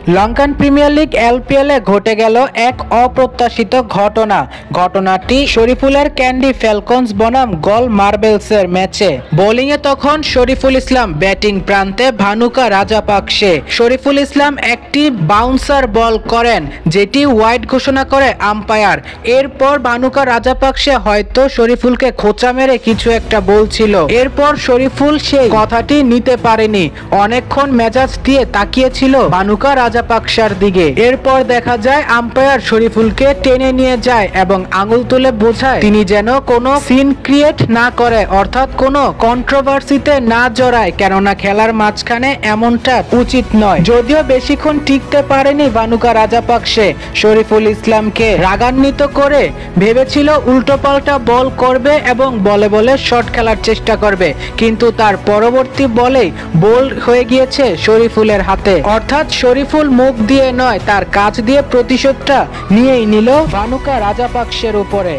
Lankan premier league এলপিএলে ঘটে গেল এক অপ্রত্যাশিত ঘটনা। ঘটনাটি শরীফুলের ক্যান্ডি ফ্যালকনস বনাম গল মার্বেলসের ম্যাচে। বোলিংয়ে তখন শরীফুল ইসলাম, ব্যাটিং প্রান্তে ভানুকা রাজাপাকসে। শরীফুল ইসলাম একটি বাউন্সার বল করেন, যেটি ওয়াইড ঘোষণা করে আম্পায়ার। এরপর ভানুকা রাজাপাকসে হয়তো শরীফুলকে খোঁচা মেরে কিছু একটা বলছিল। এরপর শরীফুল সেই কথাটি নিতে পারেনি, অনেকক্ষণ মেজাজ দিয়ে তাকিয়েছিল ভানুকা রাজাপাকসার দিকে। এরপর দেখা যায় আম্পায়ার শরীফুলকে টেনে নিয়ে যায় এবং আঙুল তুলে বোঝায় তিনি যেন কোনো সিন ক্রিয়েট না করে, অর্থাৎ কোনো কন্ট্রোভার্সিতে না জড়ায়, কেননা খেলার মাঝখানে এমনটা উচিত নয়। যদিও বেশিক্ষণ টিকতে পারেনি ভানুকা রাজাপাকসে, শরীফুল ইসলামকে রাগান্বিত করে ভেবেছিল উল্টোপাল্টা বল করবে এবং বলে বলে শট খেলার চেষ্টা করবে, কিন্তু তার পরবর্তী বলেই বোল্ড হয়ে গিয়েছে শরীফুলের হাতে। অর্থাৎ শরীফুল মুখ দিয়ে নয়, তার কাজ দিয়ে প্রতিশোধটা নিয়েই নিল ভানুকা রাজাপাকসের উপরে।